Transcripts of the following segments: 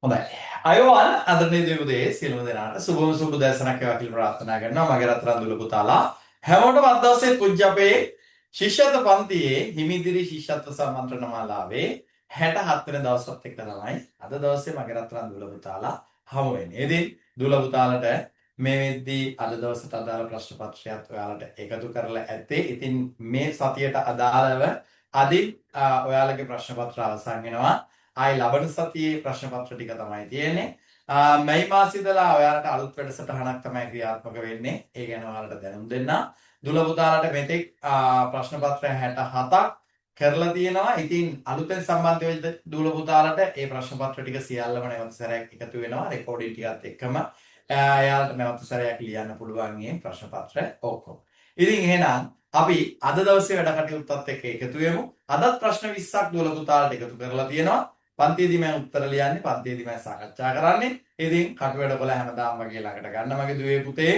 හොඳයි. අයෝවන් අදරණීය දේවදේ සියලුම දෙනාට සුබම සුබ දැසනක් වේවා කියලා ප්‍රාර්ථනා කරනවා. මගේ රත්තරන් දුල පුතාලා හැමෝටම අද දවසේ පුජ්‍ය අපේ ශිෂ්‍යත්ව පන්තියේ හිමිදිරි ශිෂ්‍යත්ව සම්මන්ත්‍රණ මාලාවේ 67 වෙනි දවසත් එක්ක තමයි අද දවසේ මගේ රත්තරන් දුල පුතාලා හමු වෙන්නේ. ඉතින් දුල පුතාලට මේ වෙද්දී අද දවසට අදාළ ප්‍රශ්න පත්‍රයත් ඔයාලට එකතු කරලා ඇත්තේ. ඉතින් මේ සතියට අදාළව අදින් ඔයාලගේ ප්‍රශ්න පත්‍ර අවසන් වෙනවා. ආයි ලබන සතියේ ප්‍රශ්න පත්‍ර ටික තමයි තියෙන්නේ. මැයි මාසෙ ඉඳලා ඔයාලට අලුත් වැඩසටහනක් තමයි ක්‍රියාත්මක වෙන්නේ. ඒ ගැන ඔයාලට දැනුම් දෙන්න. දුල පුතාලට මෙතෙක් ප්‍රශ්න පත්‍ර 67ක් කරලා තියෙනවා. ඉතින් අලුතෙන් සම්බන්ධ වෙච්ච දුල පුතාලට ඒ ප්‍රශ්න පත්‍ර ටික සියල්ලම නැවත සැරයක් එකතු වෙනවා. රෙකෝඩින් ටිකත් එක්කම එයාලට නැවත සැරයක් ලියන්න පුළුවන් මේ ප්‍රශ්න පත්‍ර ඔක්කොම. ඉතින් එහෙනම් අපි අද දවසේ වැඩ කටයුත්තත් එක්ක එකතු වෙමු. අදත් ප්‍රශ්න 20ක් දුල පුතාලට එකතු කරලා තියෙනවා. පන්තියේදී මම උත්තර ලියන්නේ පන්තියේදී මම සාකච්ඡා කරන්නේ. ඉතින් කටුවැඩ කොළ හැමදාම වගේ ළඟට ගන්න මගේ දුවේ පුතේ.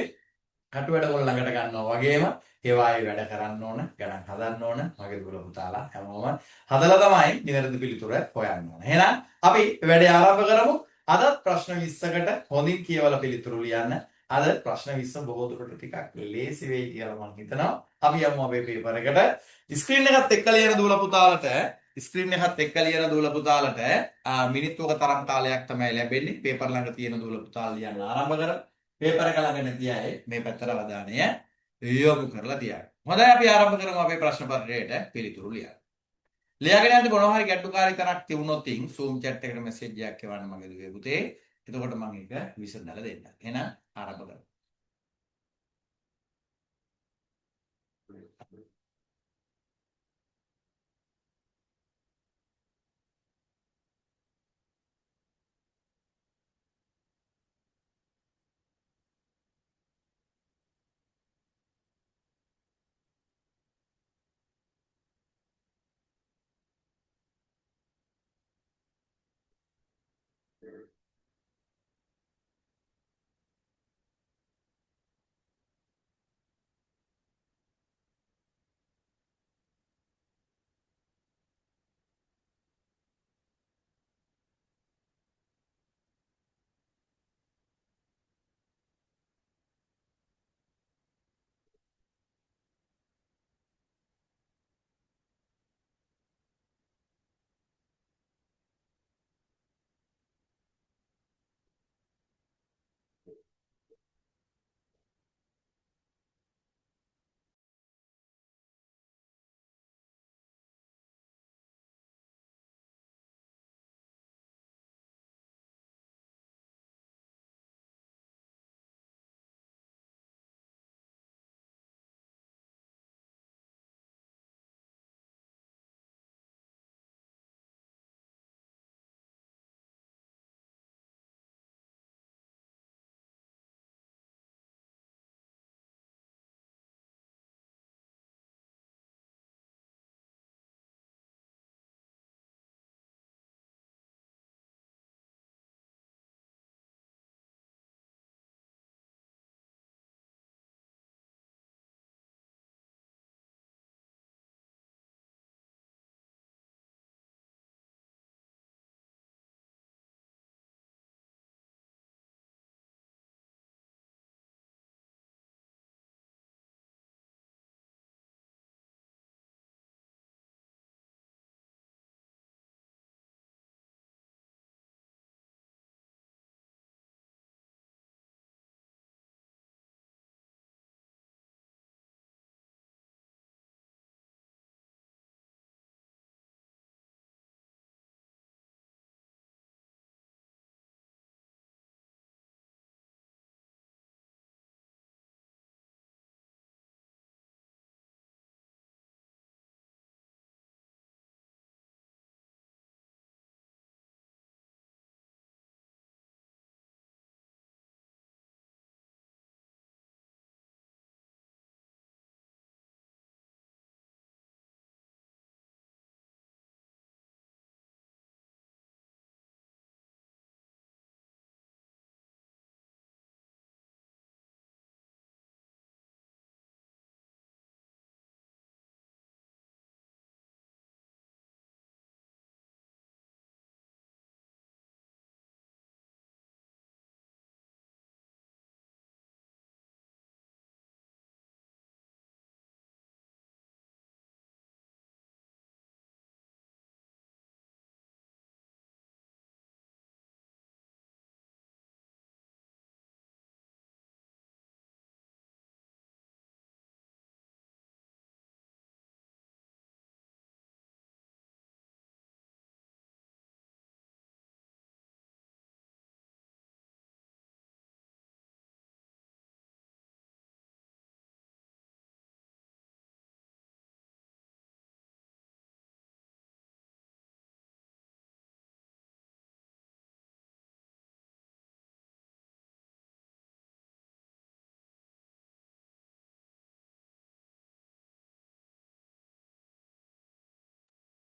කටුවැඩ කොළ ළඟට ගන්නවා වගේම ඒවායේ වැඩ කරන්න ඕන, ගණන් හදන්න ඕන මගේ දුව පුතාලා හැමෝම හදලා තමයි නිවැරදි පිළිතුර හොයන්න ඕන. එහෙනම් අපි වැඩේ ආරම්භ කරමු. අදත් ප්‍රශ්න 20කට හොඳින් කියවලා පිළිතුරු ලියන්න. අද ප්‍රශ්න 20 බොහෝ දුරට ටිකක් ලේසි වෙයි කියලා මම හිතනවා. අපි යමු අපේ පේපර් එකට. ස්ක්‍රීන් එකත් එක්ක ලියන දුවලා පුතාලට ස්ක්‍රීන් එකත් එක්ක ලියන දුවලා පුතාලට මිනිත්තුක තරම් කාලයක් තමයි ලැබෙන්නේ. පේපර් ළඟ තියෙන දුවලා පුතාලා ලියන්න ආරම්භ කරමු. පේපර් එක ළඟ නැති අය මේ පැත්තට අවධානය යොමු කරලා තියන්න. හොඳයි අපි ආරම්භ කරමු අපේ ප්‍රශ්න පත්‍රයට පිළිතුරු ලියන්න. ලියාගෙන යන්න මොනවා හරි ගැටලුකාරී තැනක් තිබුණොත් Zoom chat එකට මැසේජ් එකක් එවන්න මගේ දුවේ පුතේ. එතකොට මම ඒක විසඳලා දෙන්නම්. එහෙනම් ආරම්භ කරමු.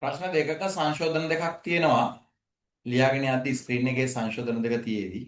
ප්‍රශ්න දෙකක සංශෝධන දෙකක් තියෙනවා. ලියාගෙන යද්දි ස්ක්‍රීන් එකේ සංශෝධන දෙක තියේදී.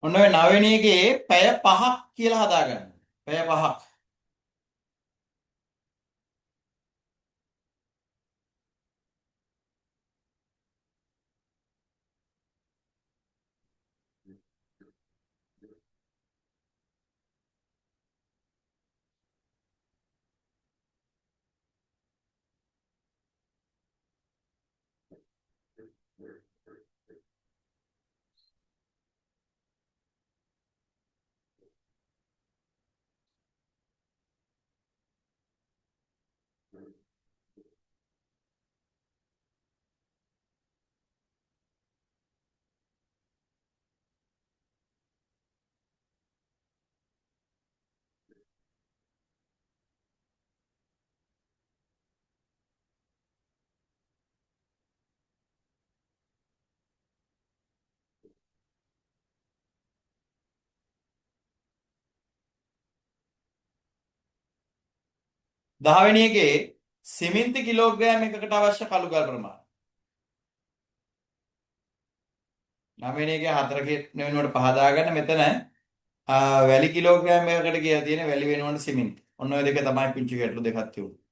ඔන්න ඔය 9 වෙනි එකේ පැය 5ක් කියලා හදාගන්න. පැය 5ක්. දහවෙනි එකේ සිමෙන්ති කිලෝග්‍රෑම් එකකට අවශ්‍ය කළු ගල් ප්‍රමාණය. නවවෙනි එකේ 4 වෙනුවට 5 දාගන්න මෙතන වැලි කිලෝග්‍රෑම් එකකට කියලා තියෙන වැලි වෙනුවට සිමෙන්ති. ඔන්න ඔය දෙක තමයි පුංචි ගැටලු දෙකක් තියුනේ.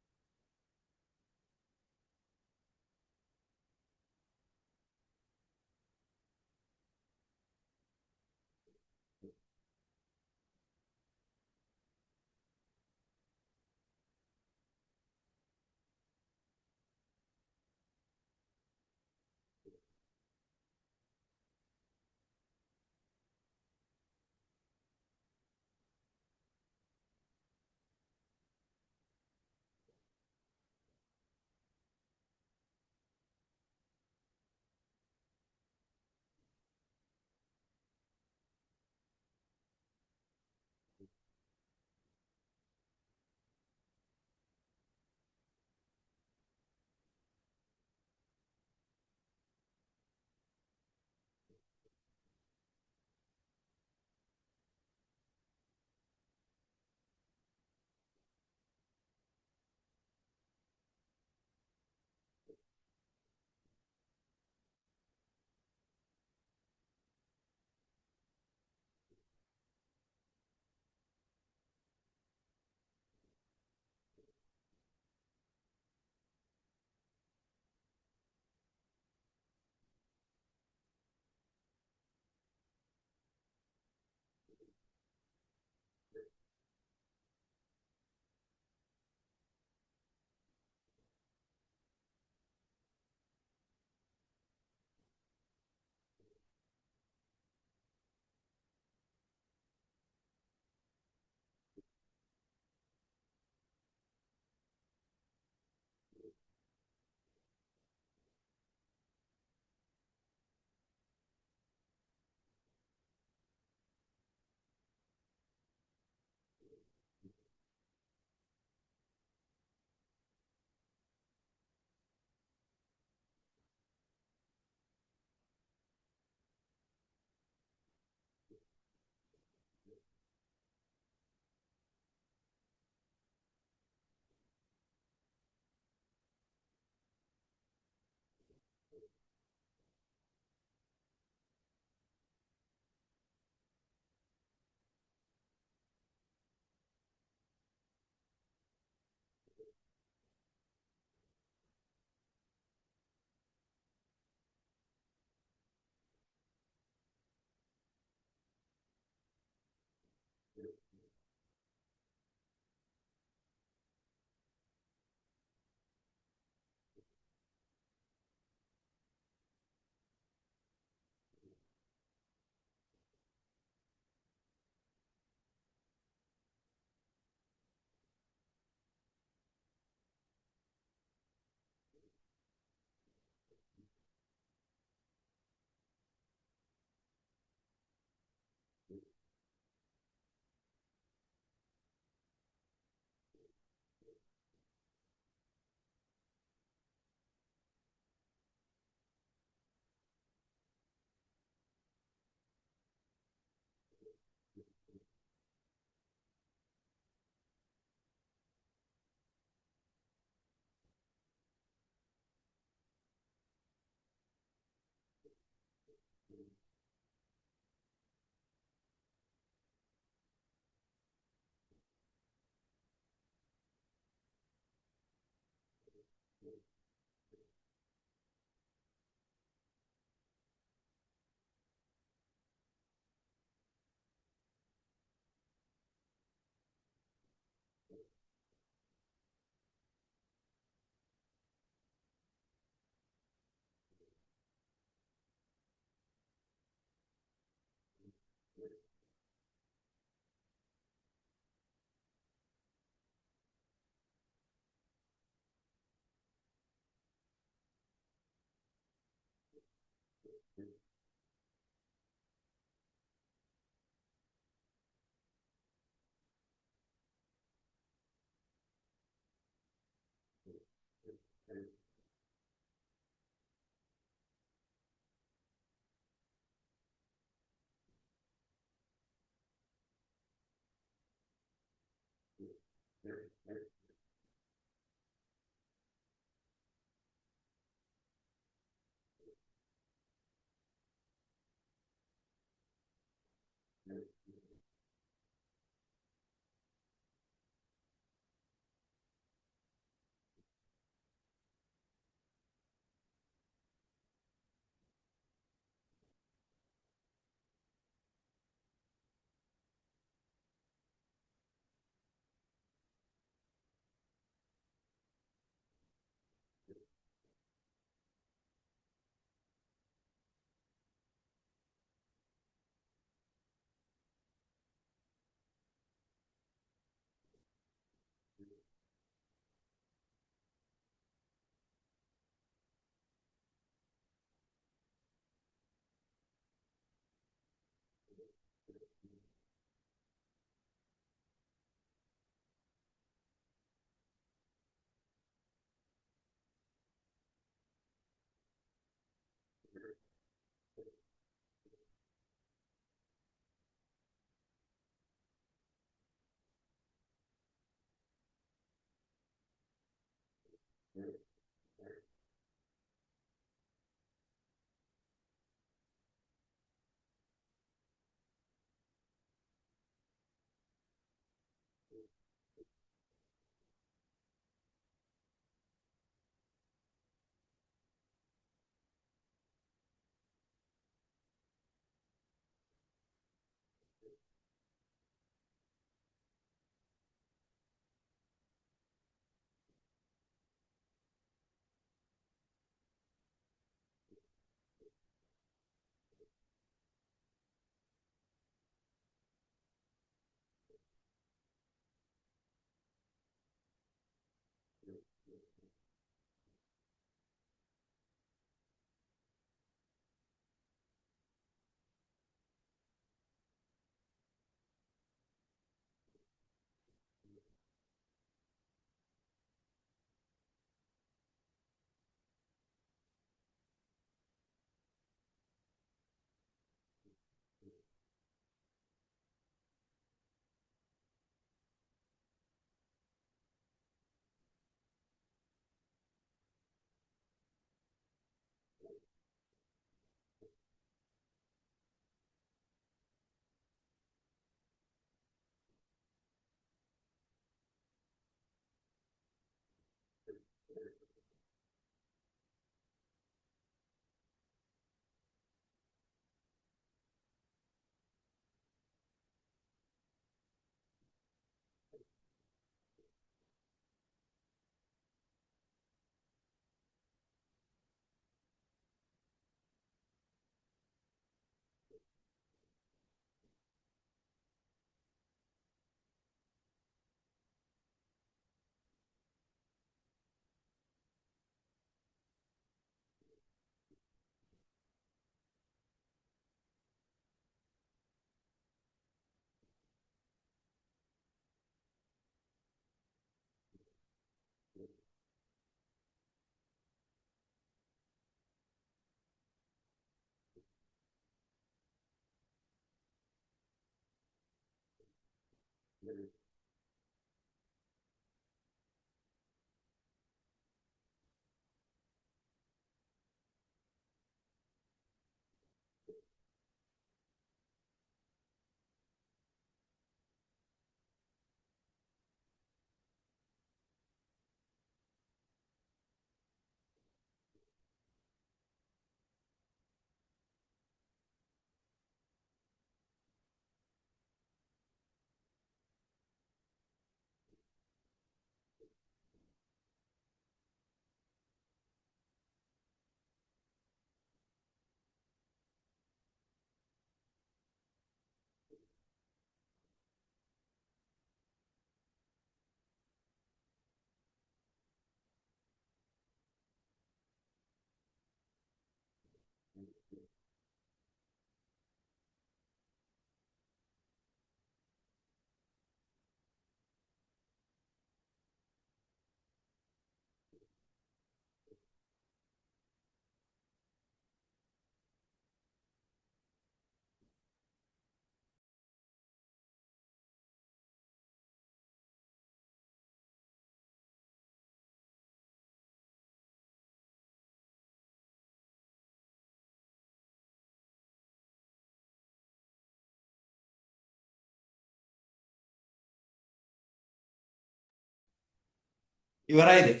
ඉවරයිද?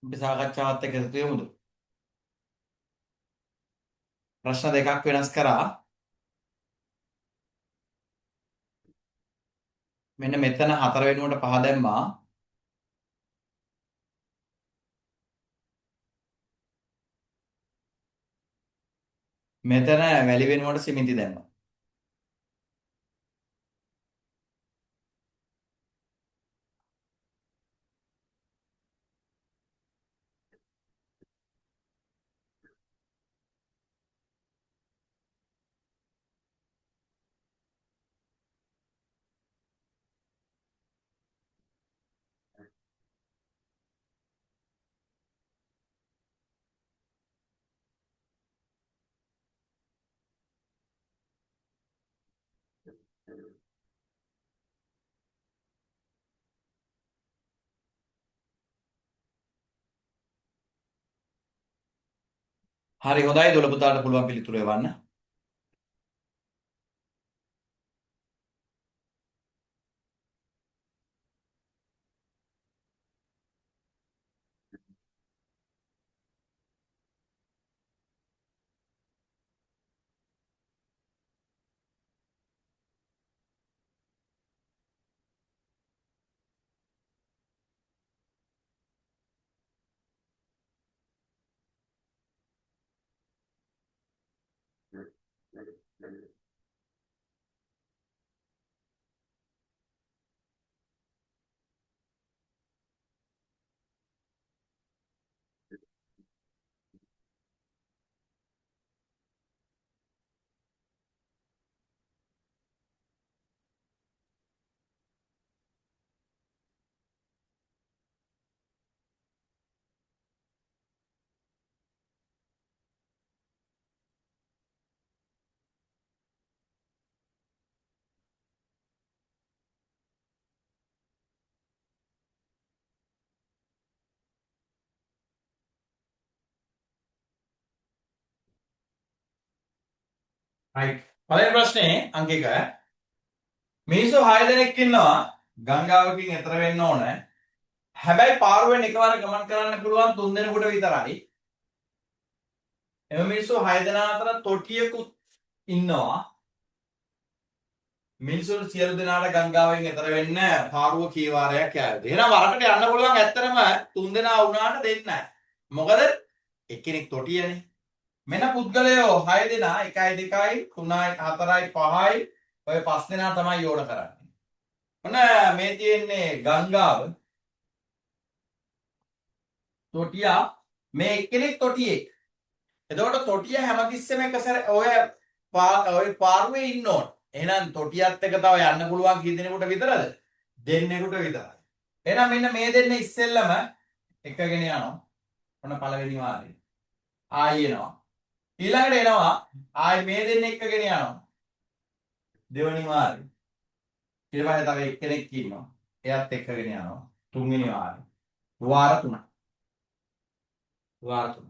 අපි සාකච්ඡාවත් එක්ක එකතු වෙමුද? ප්‍රශ්න දෙකක් වෙනස් කරා. මෙන්න මෙතන 4 වෙනුවට 5 දැම්මා. මෙතන වැලි වෙනුවට සිමෙන්ති දැම්මා. හරි හොඳයි දොළ පුතාට පුළුවන් පිළිතුරු එවන්න. right. පළවෙනි ප්‍රශ්නේ අංක 1. මිනිස්සු 6 දෙනෙක් ඉන්නවා ගංගාවකින් එතර වෙන්න ඕන. හැබැයි පාරුවෙන් එකවර ගමන් කරන්න පුළුවන් 3 දෙනෙකුට විතරයි. එම මිනිස්සු 6 දෙනා අතර තොටියකුත් ඉන්නවා. මිනිස්සුන්ට සියලු දෙනාට ගංගාවෙන් එතර වෙන්න පාරුව කී වාරයක් යාවිද? එහෙනම් වරකට යන්න පුළුවන් ඇත්තටම 3 දෙනා වුණාට දෙන්නයි. මොකද එක්කෙනෙක් තොටියනේ. මෙන්න පුද්ගලයෝ 6 දෙනා 1යි 2යි 3යි 4යි 5යි ඔය 5 දෙනා තමයි යෝන කරන්නේ. ඔන්න මේ තියෙන්නේ ගංගාව. තොටියා මේ එක්කෙනෙක් තොටියෙක්. එතකොට තොටිය හැමතිස්සෙම එකසර ඔය පාරුවේ ඉන්න ඕන. එහෙනම් තොටියත් එක තව යන්න පුළුවන් කී දෙනෙකුට විතරද? දෙන්නෙකුට විතරයි. එහෙනම් මෙන්න මේ දෙන්න ඉස්සෙල්ලම එකගෙන යනවා. ඔන්න පළවෙනි වාරේ. ආයි එනවා. ඊළඟට එනවා ආයි මේ දෙන්න එක්කගෙන යනවා. දෙවෙනි වාරේ. ඊට පස්සේ තව එක්කෙනෙක් ඉන්නවා. එයාත් එක්කගෙන යනවා. තුන්වෙනි වාරේ. වාර 3. වාර 3.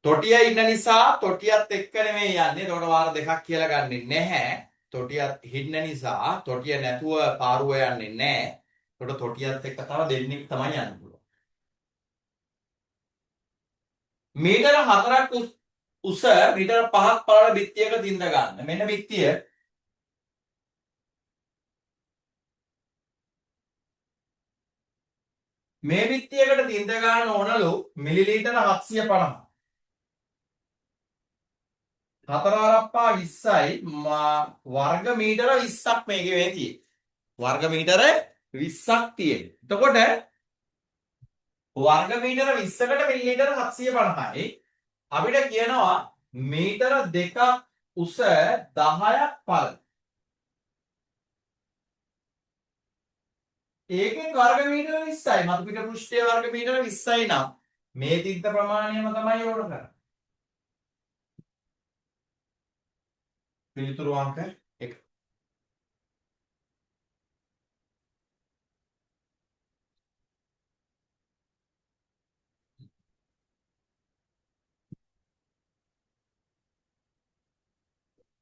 තොටිය ඉන්න නිසා තොටියත් එක්ක නෙමෙයි යන්නේ. ඒකට වාර දෙකක් කියලා ගන්නෙ නැහැ. තොටියත් ඉන්න නිසා තොටිය නැතුව පාරුව යන්නේ නැහැ. ඒකට තොටියත් එක්ක තව දෙන්නෙක් තමයි යන්න පුළුවන්. මීටර 4ක් උස මීටර 5ක් පළල බිත්තියක තින්ද ගන්න. මෙන්න බිත්තිය. මේ බිත්තියකට තින්ද ගන්න ඕනලු මිලිලීටර 750. 4 20යි වර්ග මීටර 20ක් මේකේ වේ තියෙන්නේ. වර්ග මීටර 20ක් තියෙන්නේ. එතකොට වර්ග මීටර 20කට මිලිලීටර 750යි. අපිට කියනවා මීටර 2ක් උස 10ක් පළල. ඒකෙන් වර්ග මීටර 20යි. මතු පිට පෘෂ්ඨයේ වර්ග මීටර 20යි නම් මේ තිත්ත ප්‍රමාණයම තමයි ඕන කරන්නේ. පිළිතුරු අංක 1.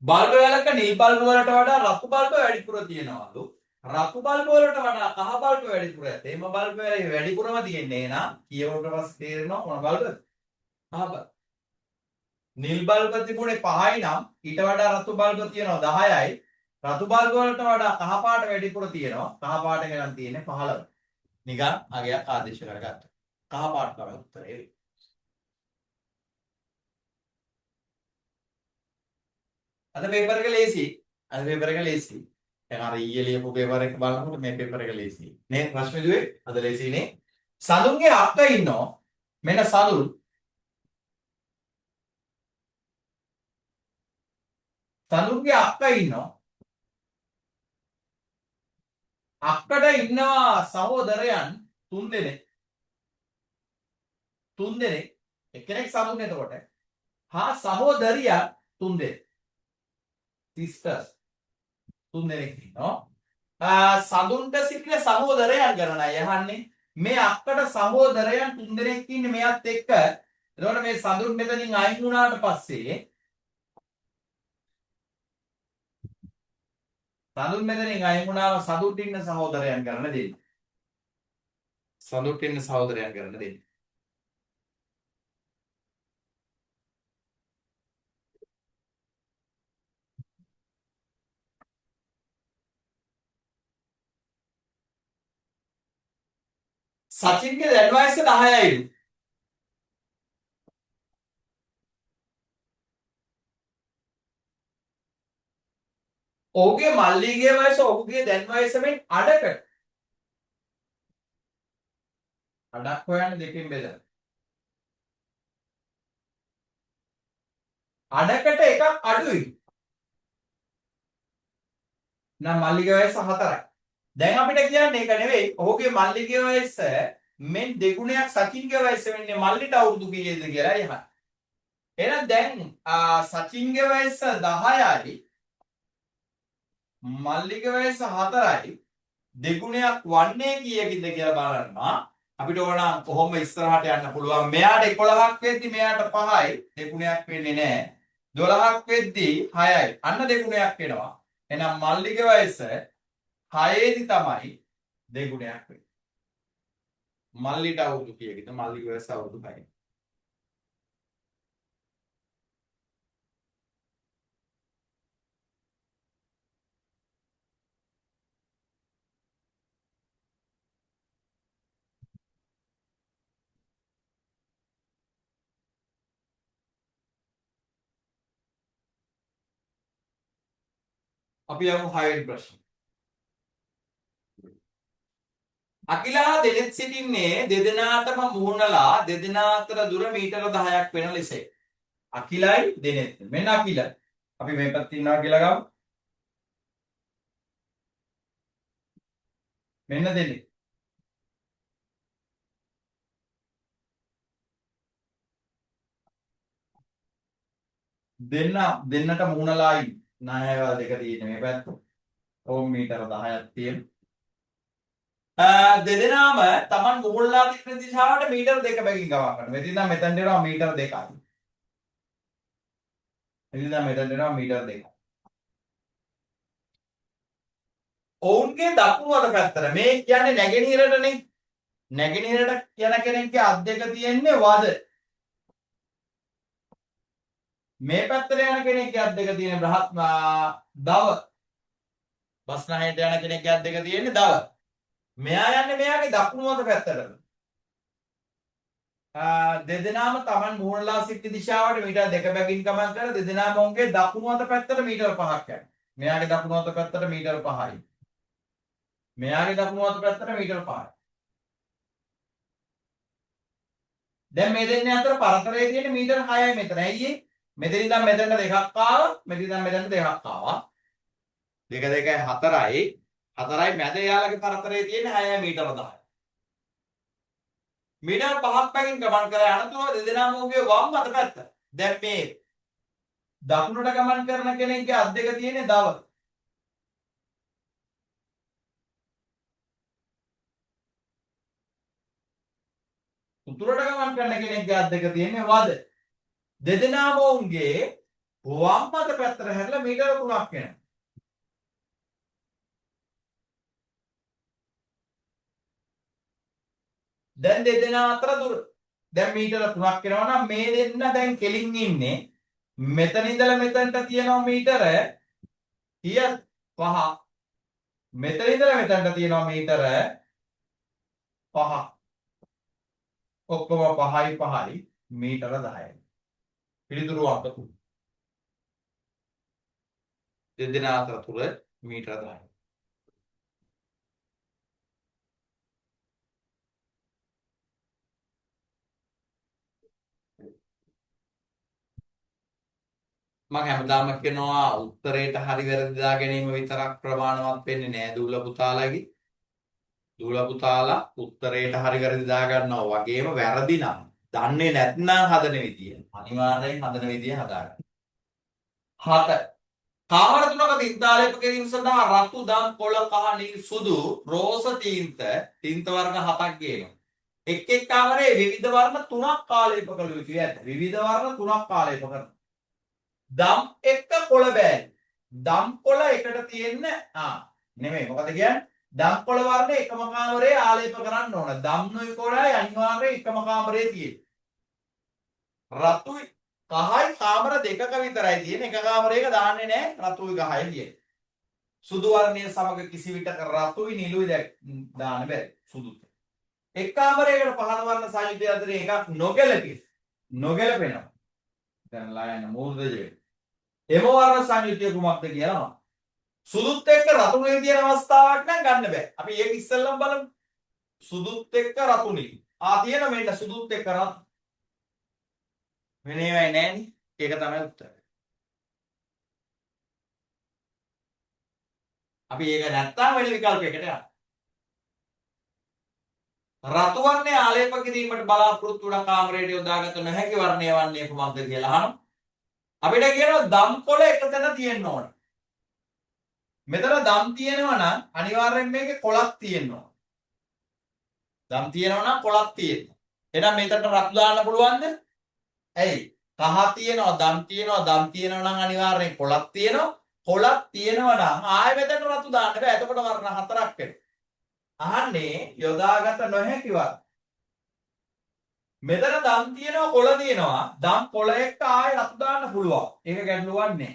බල්බ වලක නිල් බල්බ වලට වඩා රතු බල්බ වැඩිපුර තියෙනවලු. රතු බල්බ වලට වඩා කහ බල්බ වැඩිපුර ඇත. එම බල්බ වැඩිපුරම තියෙන්නේ නම් කියවුවට පස්සේ තේරෙනවා මොන බල්බද? කහ බල්බ. නිල් බල්බ තිබුණේ 5යි නම් ඊට වඩා රතු බල්බ තියෙනවා 10යි. රතු බල්බ වලට වඩා කහ පාට වැඩිපුර තියෙනවා. කහ පාට ගණන් තියෙන්නේ 15. නිකන් අගයක් ආදේශ කරගත්තා. කහ පාට තමයි උත්තරේ. අද පේපර් එක ලේසි. අද පේපර් එක ලේසි. දැන් අර ඊයේ ලියපු පේපර් එක බලනකොට මේ පේපර් එක ලේසි. නේ ප්‍රශ්න දුවේ අද ලේසිනේ. සඳුන්ගේ අක්ක ඉන්නෝ. මෙන්න සඳුන්. සඳුන්ගේ අක්ක ඉන්නෝ. අක්කට ඉන්නවා සහෝදරයන් 3 දෙනෙක්. 3 දෙනෙක්. එක්කෙනෙක් සඳුන් එතකොට. හා සහෝදරියක් 3 දෙනෙක්. සිස්ටර්ස් 3 දෙනෙක් ඉන්නවා. සඳුන්ට සිටින සහෝදරයන් ගණනයි අහන්නේ. මේ අක්කට සහෝදරයන් 3 දෙනෙක් ඉන්නේ මෙයත් එක්ක. එතකොට මේ සඳුන් මෙතනින් අයින් වුණාට පස්සේ සඳුන් මෙතනින් අයින් වුණාම සඳුන්ට ඉන්න සහෝදරයන් ගණන දෙන්න. සඳුන්ට ඉන්න සහෝදරයන් ගණන දෙන්න. සචින්ගේ දැන් වයස 10යිලු. ඔහුගේ මල්ලිගේ වයස ඔහුගේ දැන් වයසෙන් අඩකට. අඩක් හොයන්න දෙකෙන් බෙදලා. අඩකට එකක් අඩුයි. නම් මල්ලිගේ වයස 4යි. දැන් අපිට කියන්නේ ඒක නෙවෙයි. ඔහුගේ මල්ලිගේ වයස මෙන් දෙගුණයක් සචින්ගේ වයස වෙන්නේ මල්ලිට අවුරුදු කීයද කියලා එහෙම. එහෙනම් දැන් සචින්ගේ වයස 10යි. මල්ලිගේ වයස 4යි. දෙගුණයක් වන්නේ කීයකින්ද කියලා බලන්න. අපිට ඕන කොහොම ඉස්සරහට යන්න පුළුවන්. මෙයාට 11ක් වෙද්දි මෙයාට 5යි. දෙගුණයක් වෙන්නේ නැහැ. 12ක් වෙද්දි 6යි. අන්න දෙගුණයක් වෙනවා. එහෙනම් මල්ලිගේ වයස 6ේදී තමයි දෙගුණයක් වෙන්නේ. මල්ලිට අවුරුදු කීයකද? මල්ලිගේ වයස අවුරුදු 6යි. අපි යමු 6 වෙනි ප්‍රශ්න. අකිලා දෙනෙත් සිටින්නේ දෙදෙනාටම මුහුණලා දෙදෙනා අතර දුර මීටර 10ක් වෙන ලෙසයි. අකිලයි දෙනෙත්. මෙන්න අකිල. අපි මේ පැත්තේ ඉන්නවා කියලා ගමු. මෙන්න දෙනෙත්. දෙන්නට මුහුණලා ඉන්න. නායවල් දෙක තියෙන මේ පැත්ත. ඕම් මීටර 10ක් තියෙන. දෙදෙනාම Taman මුහුණලා තියෙන දිශාවට මීටර 2 බැගින් ගමන් කරනවා. මෙතන ඉඳන් මෙතනට එනවා මීටර 2යි. මෙතන ඉඳන් මෙතනට එනවා මීටර 2යි. ඔවුන්ගේ දකුණු අත පැත්තට මේ කියන්නේ නැගෙනහිරටනේ. නැගෙනහිරට යන කෙනෙක්ගේ අත් දෙක තියෙන්නේ වද. මේ පැත්තට යන කෙනෙක්ගේ අත් දෙක තියෙන්නේ දව. බස්නාහිරට යන කෙනෙක්ගේ අත් දෙක තියෙන්නේ දව. මෙයා යන්නේ මෙයාගේ දකුණු අත පැත්තට. දෙදෙනාම Taman මුහුණලා සිටි දිශාවට මීටර 2 බැගින් ගමන් කර දෙදෙනාම ඔවුන්ගේ දකුණු අත පැත්තට මීටර 5ක් යනවා. මෙයාගේ දකුණු අත පැත්තට මීටර 5යි. මෙයාගේ දකුණු අත පැත්තට මීටර 5යි. දැන් මේ දෙන්නේ අතර පරතරය තියෙන්නේ මීටර 6යි මෙතන. ඇයි ඒ? මෙතන ඉඳන් මෙතනට දෙකක් ආවා. මෙතන ඉඳන් මෙතනට දෙකක් ආවා. 2 2යි 4යි. 4යි මැද යාලගේ පරතරය තියෙන්නේ 6යි මීටර 10යි. මීටර 5ක් පැකින් ගමන් කර යනතුව දෙදෙනාම ඔහුගේ වම් අත පැත්ත. දැන් මේ දකුණට ගමන් කරන කෙනෙක්ගේ අත් දෙක තියෙන්නේ දව. උතුරට ගමන් කරන කෙනෙක්ගේ අත් දෙක තියෙන්නේ වද. දෙදෙනාම ඔවුන්ගේ වම් අත පැත්තට හැරිලා මීටර 3ක් එනවා. දැන් දෙදෙනා අතර දුර දැන් මීටර 3ක් එනවා නම් මේ දෙන්න දැන් කෙලින් ඉන්නේ මෙතන ඉඳලා මෙතනට තියෙනවා මීටර 5. මෙතන ඉඳලා මෙතනට තියෙනවා මීටර 5. ඔක්කොම 5යි 5යි මීටර 10යි. පිළිතුරු අංක 3. දෙදෙනා අතර තුර මීටර 10යි. මම හැමදාම කියනවා උත්තරේට හරි වැරදි දා ගැනීම විතරක් ප්‍රමාණවත් වෙන්නේ නෑ දූල පුතාලගේ. දූල පුතාලා උත්තරේට හරි වැරදි දා ගන්නවා වගේම වැරදි නම් දන්නේ නැත්නම් හදන විදිය අනිවාර්යෙන් හදන විදිය හදාගන්න. 7. කාමර තුනක විද්‍යාලයක කිරීම සඳහා රතු දම් කොළ කහ නිල් සුදු රෝස තීන්ත වර්ග 7ක් ගේනවා. එක් එක් කාමරයේ විවිධ වර්ණ 3ක් කාලේප කළ යුතුයි ඇත. විවිධ වර්ණ 3ක් කාලේප කරනවා. දම් එක්ක කොළ බෑලි. දම් කොළ එකට තියෙන්න නෙමෙයි මොකද කියන්නේ? දම් කොළ වර්ණ එකම කාමරයේ ආලේප කරන්න ඕන. දම් නොයි කොළයි අනිවාර්යයෙන් එකම කාමරයේ තියෙන්නේ. රතුයි කහයි කාමර දෙකක විතරයි තියෙන්නේ. එක කාමරයක දාන්නේ නැහැ රතුයි කහයි තියෙන්නේ. සුදු වර්ණය සමග කිසි විටක රතුයි නිලුයි දාන්න බැහැ. සුදුත්. එක් කාමරයකට පහළ වර්ණ සංයුතිය අතරේ එකක් නොගැලපෙනවා. දැන් ලයන මූර්ධජය. එම වර්ණ සංයුතිය කුමක්ද කියලා සුදුත් එක්ක රතුනේ තියෙන අවස්ථාවක් නම් ගන්න බෑ. අපි ඒක ඉස්සෙල්ලම බලමු. සුදුත් එක්ක රතුනේ. තියෙන මෙන්න සුදුත් එක්ක රතු. වෙන ඒවායි නෑනේ. ඒක තමයි උත්තරය. අපි ඒක නැත්තම් වෙන විකල්පයකට යනවා. රතු වර්ණය ආලේප කිරීමට බලාපොරොත්තු වන කාමරයට යොදාගත නොහැකි වර්ණය වන්නේ කුමක්ද කියලා අහනවා. අපිට කියනවා දම් කොළ එකතැන තියෙන්න ඕන. මෙතන දම් තියෙනවා නම් අනිවාර්යෙන් මේකේ කොළක් තියෙනවා. දම් තියෙනවා නම් කොළක් තියෙනවා. එහෙනම් මේකට රතු දාන්න පුළුවන්ද? ඇයි? කහ තියෙනවා, දම් තියෙනවා, දම් තියෙනවා නම් අනිවාර්යෙන් කොළක් තියෙනවා. කොළක් තියෙනවා නම් ආයෙ මෙතන රතු දාන්න බෑ. එතකොට වර්ණ 4ක් වෙනවා. අහන්නේ යොදාගත නොහැකි වර්ණ. මෙතන දම් තියෙනවා, කොළ තියෙනවා. දම් කොළ එක්ක ආයෙ රතු දාන්න පුළුවන්. ඒක ගැටලුවක් නෑ.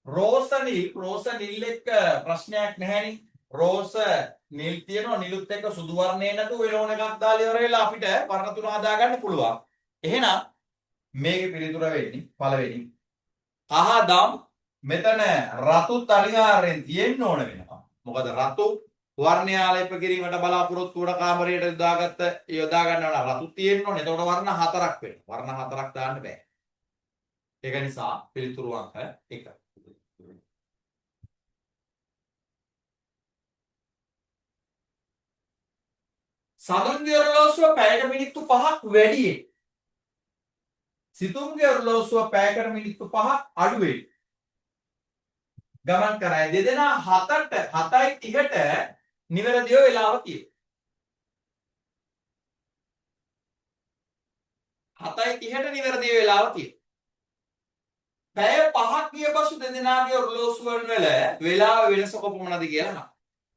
රෝස නිල් එක්ක ප්‍රශ්නයක් නැහැනේ. රෝස නිල් තියෙනවා, නිලුත් එක්ක සුදු වර්ණේ නැතුව වෙනෝන එකක් දාලා ඉවර වෙලා අපිට වර්ණ තුන හදාගන්න පුළුවන්. එහෙනම් මේකේ පිළිතුර වෙන්නේ පළවෙනි. කහ දම් මෙතන රතුත් අනිවාර්යෙන් තියෙන්න ඕන වෙනවා. මොකද රතු වර්ණය ආලේප කිරීමට බලාපොරොත්තු වන කාමරයට යොදා ගන්නවා නම් රතු තියෙන්න ඕනේ. එතකොට වර්ණ 4ක් වෙනවා. වර්ණ 4ක් දාන්න බෑ. ඒක නිසා පිළිතුරු අංක 1. සඳුන්ගේ ඔරලෝසුව පැයකට මිනිත්තු 5ක් වැඩියෙන්. සිතුම්ගේ ඔරලෝසුව පැයකට මිනිත්තු 5ක් අඩුවෙන්. ගමන් කරයි. දෙදෙනා 7:30ට නිවැරදිව වෙලාව තියෙනවා. 7:30ට නිවැරදිව වෙලාව තියෙනවා. පැය 5ක් ගිය පසු දෙදෙනාගේ ඔරලෝසුව වල වෙලාව වෙනස කොපමණද කියලා අහනවා.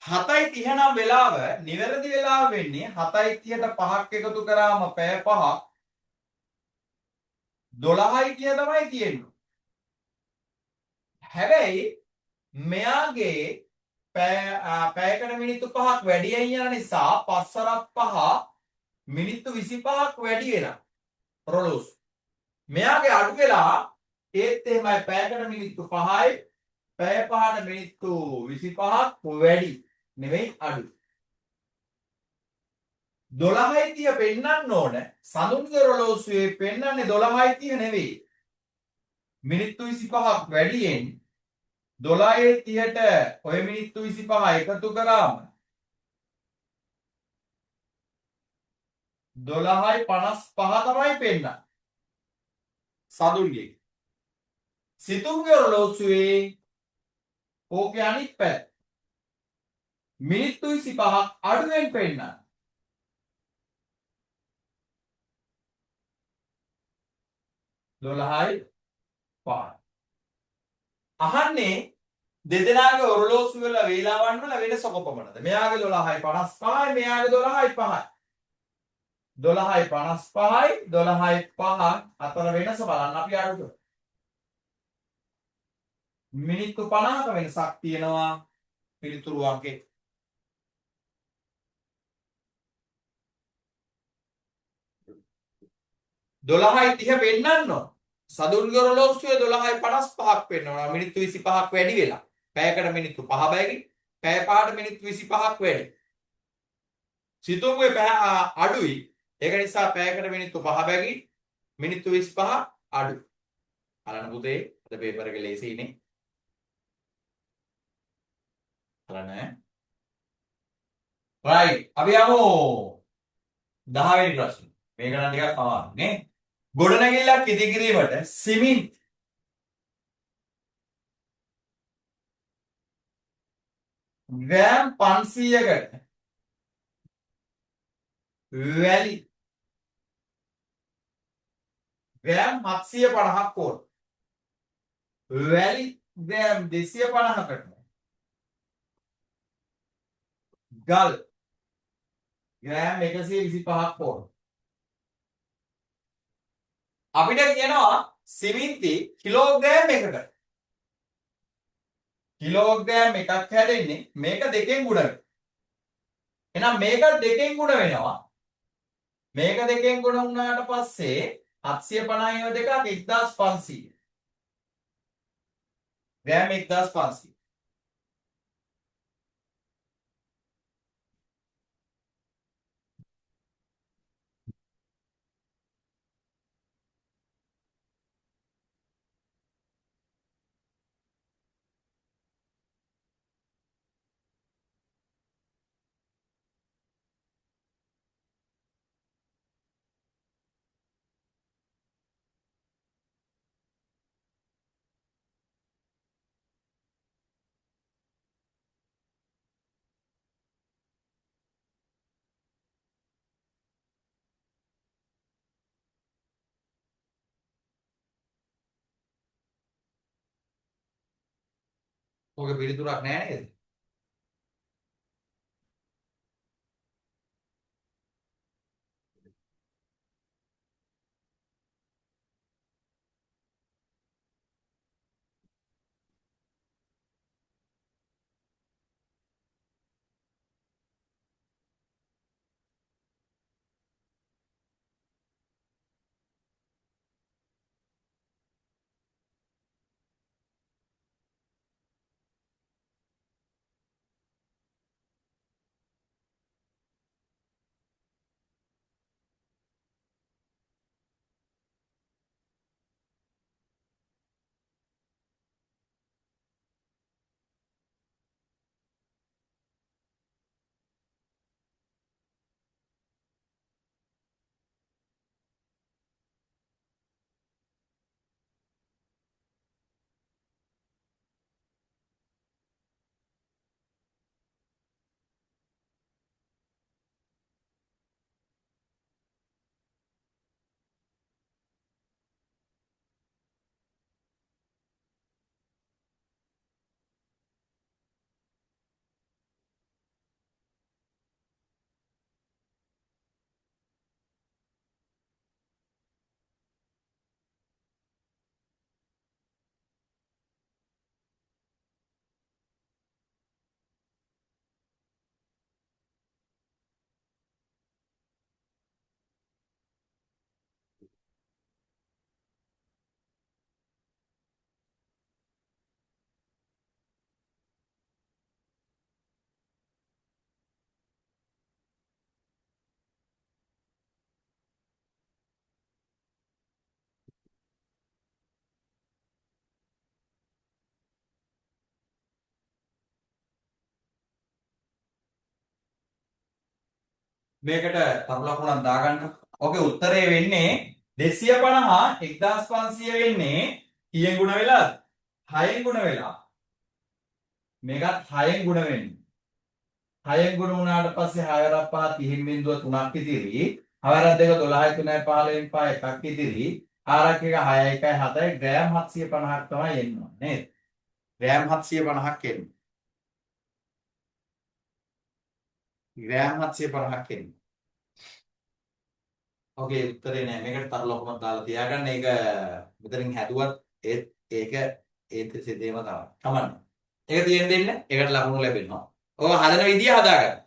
7:30 නම් වෙලාව නිවැරදි වෙලාව වෙන්නේ 7:30ට 5ක් එකතු කරාම පැය 5ක් 12:30 තමයි තියෙන්නේ. හැබැයි මෙයාගේ පැයකට මිනිත්තු 5ක් වැඩියෙන් යන නිසා 5 මිනිත්තු 25ක් වැඩි වෙනවා. ඔරලෝසු. මෙයාගේ අඩු වෙලා ඒත් එහෙමයි පැයකට මිනිත්තු 5යි පැය 5ට මිනිත්තු 25ක් වැඩි. නෙවෙයි අඩු. 12:30 පෙන්වන්න ඕන. සඳුන්ගේ ඔරලෝසුවේ පෙන්වන්නේ 12:30 නෙවෙයි. මිනිත්තු 25ක් වැඩියෙන් 12:30ට ඔය මිනිත්තු 25 එකතු කරාම 12:55 තමයි පෙන්නන්නේ. සඳුන්ගේ. සිතුම්ගේ ඔරලෝසුවේ ඕකේ අනිත් පැත්ත මිනිත්තු 25ක් අඩුවෙන් පෙන්නන. 12:55 5. අහන්නේ දෙදෙනාගේ ඔරලෝසු වල වේලාවන් වල වෙනස කොපමණද? මෙයාගේ 12:55යි මෙයාගේ 12:05යි. 12:55යි 12:05 අතර වෙනස බලන්න අපි අරුත. මිනිත්තු 50ක වෙනසක් තියෙනවා පිළිතුරු අංකේ. 12:30 පෙන්නන්න ඕන. සදුන්ගේ ඔරලෝසුවේ 12:55ක් පෙන්නනවා. මිනිත්තු 25ක් වැඩි වෙලා. පැයකට මිනිත්තු 5 බැගින්. පැය 5ට මිනිත්තු 25ක් වැඩි. සිතුම්ගේ පැය අඩුයි. ඒක නිසා පැයකට මිනිත්තු 5 බැගින් මිනිත්තු 25 අඩුයි. බලන්න පුතේ අද පේපර් එකේ ලේසියිනේ. බලන්න. right අපි යමු 10 වෙනි ප්‍රශ්න. මේක නම් ටිකක් අමාරුයි නේ. ගොඩනැගිල්ලක් ඉදිකිරීමට සිමෙන්ති ග්‍රෑම් 500කට වැලි ග්‍රෑම් 750ක් ඕන. වැලි ග්‍රෑම් 250කට ගල් ග්‍රෑම් 125ක් ඕන. අපිට කියනවා සිමෙන්ති කිලෝග්‍රෑම් එකකට. කිලෝග්‍රෑම් එකක් හැදෙන්නේ මේක දෙකෙන් ගුණ වෙනවා. එහෙනම් මේක දෙකෙන් ගුණ වෙනවා. මේක දෙකෙන් ගුණ වුණාට පස්සේ 750 දෙකක් 1500. ග්‍රෑම් 1500. ඔක පිළිතුරක් නෑ නේද? මේකට තරු ලකුණක් දාගන්න. ඔකේ උත්තරේ වෙන්නේ 250 1500 වෙන්නේ කීයෙන් ගුණ වෙලාද? 6න් ගුණ වෙලා. මේකත් 6න් ගුණ වෙන්නේ. 6න් ගුණ වුණාට පස්සේ 6 වරක් 5 30 බිඳුව 3ක් ඉතිරි. 6 වරක් 2 12යි 3යි 15න් 5 එකක් ඉතිරි. ආරක් එක 6.1 ග්‍රෑම් 750ක් තමයි එන්නේ නේද? ග්‍රෑම් 750ක් එන්නේ. ග්‍රෑම් 750ක් එන්නේ. ඔගේ උත්තරේ නෑ. මේකට තර ලොකුමක් දාලා තියාගන්න. ඒක මෙතනින් හැදුවත් ඒක ඒත් සිද්ධේම තමයි. කමන්න. ඒක තියෙන්න දෙන්න. ඒකට ලකුණු ලැබෙනවා. ඔය හදන විදිය හදාගන්න.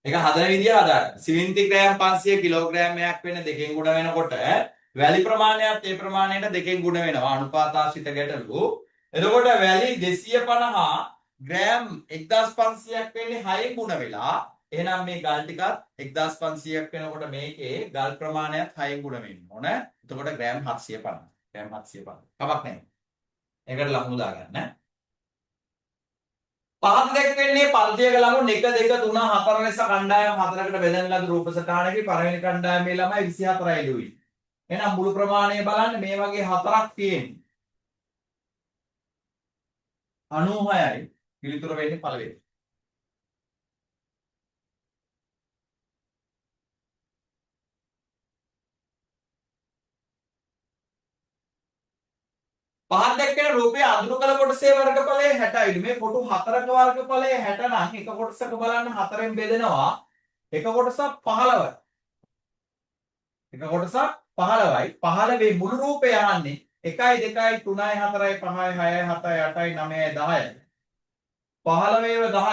ඒක හදන විදිය හදාගන්න. සිමෙන්ති ග්‍රෑම් 500 කිලෝග්‍රෑමයක් වෙන දෙකෙන් ගුණ වෙනකොට වැලි ප්‍රමාණයත් ඒ ප්‍රමාණයට දෙකෙන් ගුණ වෙනවා. අනුපාතාශ්‍රිත ගැටලු. එතකොට වැලි 250 ග්‍රෑම් 1500ක් වෙන්නේ 6න් ගුණ වෙලා. එහෙනම් මේ ගල් ටිකත් 1500ක් වෙනකොට මේකේ ගල් ප්‍රමාණයත් 6න් ගුණ වෙන්න ඕන. එතකොට ග්‍රෑම් 750. ග්‍රෑම් 750. කමක් නැහැ. ඒකට ලකුණු දාගන්න. පහත දැක්වෙන්නේ පන්තියක ළමුන් 1 2 3 4 ලෙස කණ්ඩායම් 4කට බෙදෙන ලද රූප සටහනකි පළවෙනි කණ්ඩායමේ ළමයි 24යි ලුයි. එහෙනම් මුළු ප්‍රමාණය බලන්න මේ වගේ හතරක් තියෙන්නේ. 96යි පිළිතුර වෙන්නේ පළවෙනි. පහත් දැක්වෙන රූපයේ අඳුරු කළ කොටසේ වර්ගඵලය 60යිලු. මේ කොටු හතරක වර්ගඵලය 60 නම් එක කොටසක බලන්න හතරෙන් බෙදෙනවා. එක කොටසක් 15යි. එක කොටසක් 15යි. 15 මුළු රූපය යන්නේ 1යි 2යි 3යි 4යි 5යි 6යි 7යි 8යි 9යි 10යි. 15 10ක්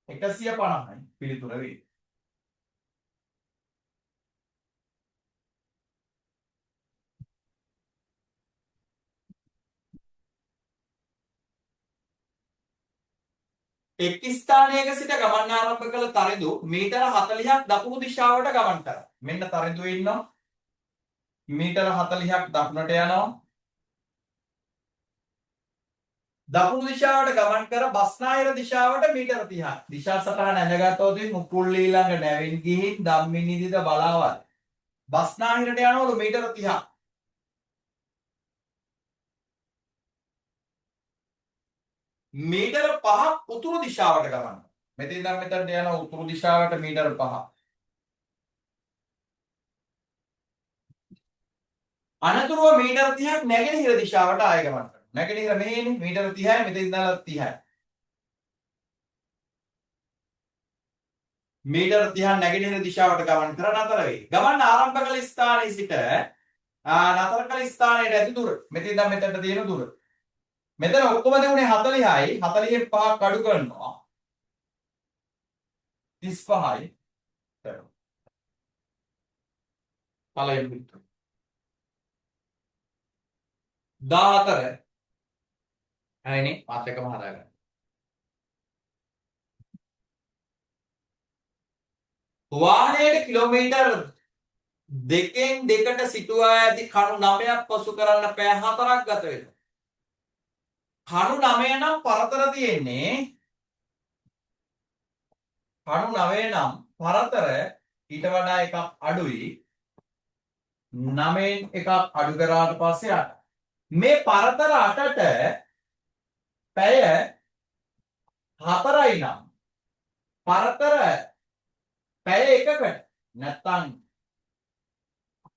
150යි පිළිතුර වෙයි. එක් ස්ථානයක සිට ගමන් ආරම්භ කළ තරිඳු මීටර 40ක් දකුණු දිශාවට ගමන් කරා. මෙන්න තරිඳු ඉන්නවා. මීටර 40ක් දකුණට යනවා. දකුණු දිශාවට ගමන් කර බස්නාහිර දිශාවට මීටර 30ක්. දිශා සටහන ඇඳගත්තොත් මුකුල් ඊළඟ නැවින් ගිහින් ධම්මිනිදිද බලාවල්. බස්නාහිරට යනවලු මීටර 30ක්. මීටර 5ක් උතුරු දිශාවට ගමන්. මෙතන ඉඳන් මෙතනට යන උතුරු දිශාවට මීටර 5ක්. අනතුරුව මීටර 30ක් නැගෙනහිර දිශාවට ආය ගමන් කරනවා. නැගෙනහිර මෙහෙනේ මීටර 30යි මෙතන ඉඳලා 30යි. මීටර 30ක් නැගෙනහිර දිශාවට ගමන් කර නතර වෙයි. ගමන් ආරම්භ කළ ස්ථානයේ සිට නතර කළ ස්ථානයට ඇති දුර. මෙතන ඉඳන් මෙතනට තියෙන දුර. මෙතන ඔක්කොම දෙන්නේ 40යි 40න් 5ක් අඩු කරනවා 35යි කරනවා. පළවෙනි පිටු 14 හරිනේ මාත් එකම හදාගන්න. වාහනයේ කිලෝමීටර් දෙකෙන් දෙකට සිටුවා ඇති කණු 9ක් පසු කරන්න පැය 4ක් ගත වෙනවා. කණු 9 නම් පරතර තියෙන්නේ කණු 9 නම් පරතර ඊට වඩා එකක් අඩුයි 9න් එකක් අඩු කරාට පස්සේ 8. මේ පරතර 8ට පැය 4යි නම් පරතර පැය එකකට නැත්තම්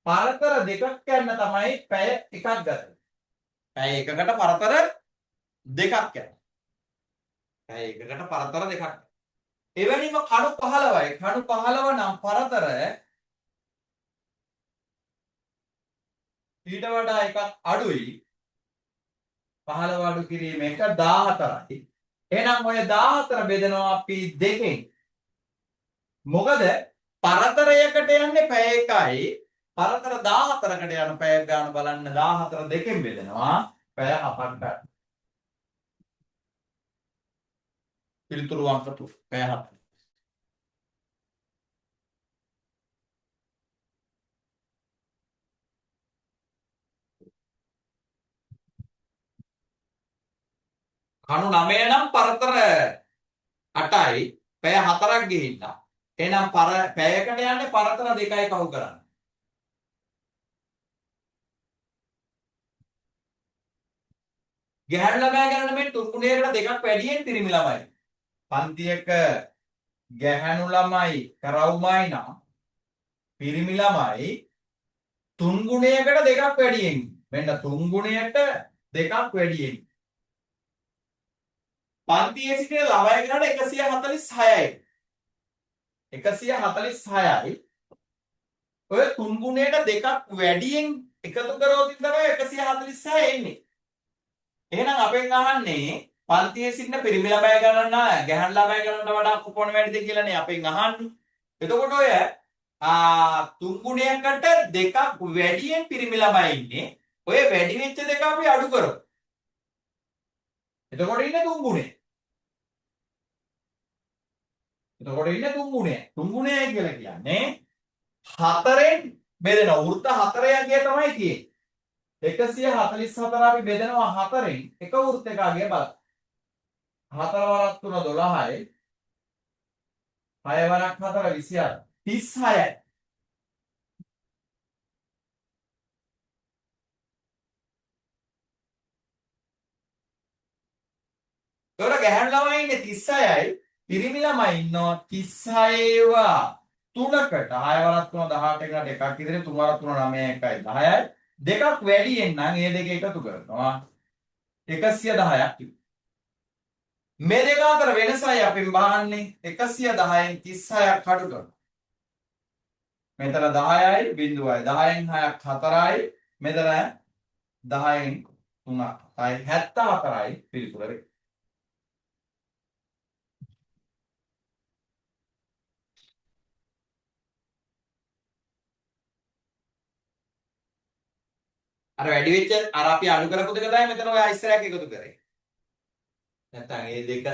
පරතර දෙකක් යන තමයි පැය එකක් ගත. පැය එකකට පරතර දෙකක් යනවා. පැය එකකට පරතර දෙකක්. එවැනිම කණු 15යි. කණු 15 නම් පරතර ඊට වඩා එකක් අඩුයි. 15 අඩු කිරීම එක 14යි. එහෙනම් ඔය 14 බෙදනවා අපි දෙකෙන්. මොකද පරතරයකට යන්නේ පැය එකයි. පරතර 14කට යන පැය ගාන බලන්න 14 දෙකෙන් බෙදනවා පැය 7ක් ගන්න. පිළිතුරු අංක 2 පැය 7. කණු 9 නම් පරතර 8යි පැය 4ක් ගිහිල්ලා. එහෙනම් පැයකට යන්නේ පරතර 2යි කහු කරන්න. ගැහැණු ළමයා ගණන මේ තුන්ගුණයකට දෙකක් වැඩියෙන් පිරිමි ළමයි. පන්තියක ගැහැණු ළමයි කරවුමයි නම් පිරිමි ළමයි 3 ගුණයකට දෙකක් වැඩියෙන්. මෙන්න 3 ගුණයට දෙකක් වැඩියෙන්. පන්තියේ සිටින ළමයි ගණන 146යි. 146යි. ඔය 3 ගුණයට දෙකක් වැඩියෙන් එකතු කරොත් තමයි 146 එන්නේ. එහෙනම් අපෙන් අහන්නේ පන්තියේ සිටින පිරිමි ළමයි ගණන ගැහැණු ළමයි ගණනට වඩා කොපමණ වැඩිද කියලානේ අපෙන් අහන්නේ. එතකොට ඔය 3 ගුණයකට දෙකක් වැඩියෙන් පිරිමි ළමයි ඉන්නේ. ඔය වැඩි වෙච්ච දෙක අපි අඩු කරමු. එතකොට ඉන්නේ 3 ගුණය. එතකොට ඉන්නේ 3 ගුණය. 3 ගුණය කියලා කියන්නේ 4ෙන් බෙදෙන වෘත්ත 4 යකිය තමයි තියෙන්නේ. 144 අපි බෙදනවා 4ෙන් එක වෘත්තයක අගය බලන්න. 4 වරක් 3 12යි. 6 වරක් 4 26යි. 36යි. ඒකට ගැහැණු ළමයි ඉන්නේ 36යි. පිරිමි ළමයි ඉන්නවා 36වා 3කට 6 වරක් 3 18කට එකක් ඉදිරිය 3 වරක් 3 9යි 1යි 10යි. දෙකක් වැඩියෙන් නම් ඒ දෙක එකතු කරනවා 110ක්. මේ දෙක අතර වෙනසයි අපි බලන්නේ 110න් 36ක් අඩු කරනවා. මෙතන 10යි බිඳුවයි 10න් 6ක් 4යි මෙතන 10න් 3ක් 74යි පිළිතුර වෙන්නේ. අර වැඩි වෙච්ච අර අපි අඩු කරපු දෙක තමයි මෙතන ඔය ඉස්සරහක් එකතු කරේ. නැත්තම් මේ දෙක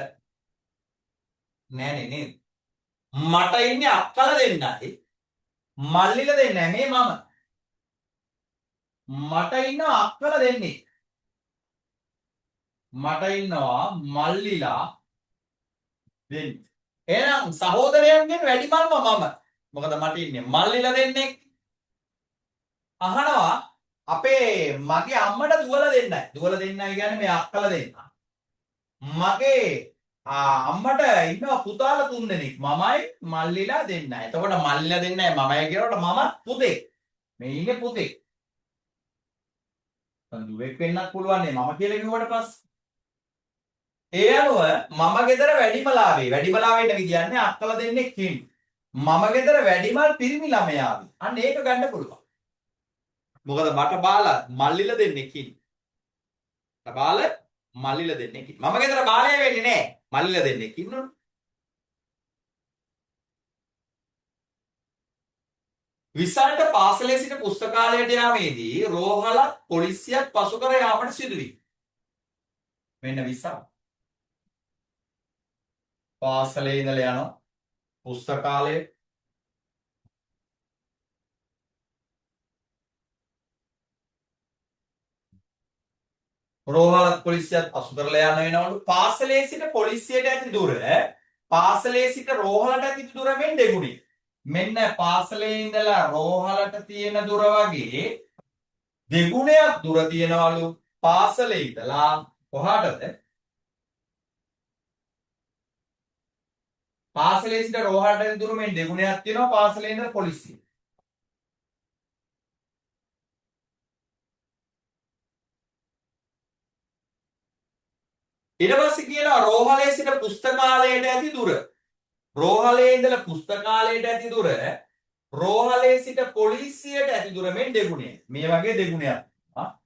නෑනේ නේද? මට ඉන්නේ අක්කල දෙන්නයි මල්ලිල දෙන්නයි මේ මම. මට ඉන්නවා අක්කල දෙන්නේ. මට ඉන්නවා මල්ලිලා දෙන්නේ. එහෙනම් සහෝදරයන්ගෙන් වැඩිමල්ම මම. මොකද මට ඉන්නේ මල්ලිලා දෙන්නෙක්. අහනවා අපේ මගේ අම්මට දුවලා දෙන්නයි. දුවලා දෙන්නයි කියන්නේ මේ අක්කලා දෙන්න. මගේ අම්මට ඉන්නවා පුතාලා 3 දෙනෙක්. මමයි මල්ලිලා දෙන්නයි. එතකොට මල්ලිලා දෙන්නයි මමයි කියනකොට මම පුතේ. මේ ඉන්නේ පුතේ. දුවෙක් වෙන්නත් පුළුවන් නේ මම කියලා කිව්වට පස්සේ. ඒ අනුව මම ගෙදර වැඩිමලාවෙන්න කියන්නේ අක්කලා දෙන්නෙක් ඉන්නේ. මම ගෙදර වැඩිමල් පිරිමි ළමයා ආවි. අන්න ඒක ගන්න පුළුවන්. මොකද මට බාලා මල්ලිලා දෙන්නෙක් ඉන්නේ. බාල මල්ලිලා දෙන්නෙක් ඉන්නේ. මම ගෙදර බාලය වෙන්නේ නැහැ. මල්ලිලා දෙන්නෙක් ඉන්නෝනේ. විසල්ට පාසලේ සිට පුස්තකාලයට යාමේදී රෝහලත් පොලිසියත් පසු කර යාමට සිදුවී. මෙන්න විසල්. පාසලේ ඉඳලා යනවා පුස්තකාලයට. රෝහලත් පොලිසියත් පසු කරලා යන වෙනවලු. පාසලේ සිට පොලිසියට ඇති දුර පාසලේ සිට රෝහලට ඇති දුර මෙන් දෙගුණයි. මෙන්න පාසලේ ඉඳලා රෝහලට තියෙන දුර වගේ දෙගුණයක් දුර තියෙනවලු පාසලේ ඉඳලා කොහාටද? පාසලේ සිට රෝහලට ඇති දුර මෙන් දෙගුණයක් තියෙනවා පාසලේ ඉඳලා පොලිසිය. ඊට පස්සේ කියනවා රෝහලේ සිට පුස්තකාලයට ඇති දුර. රෝහලේ ඉඳලා පුස්තකාලයට ඇති දුර රෝහලේ සිට පොලිසියට ඇති දුර මෙන් දෙගුණයක්. මේ වගේ දෙගුණයක්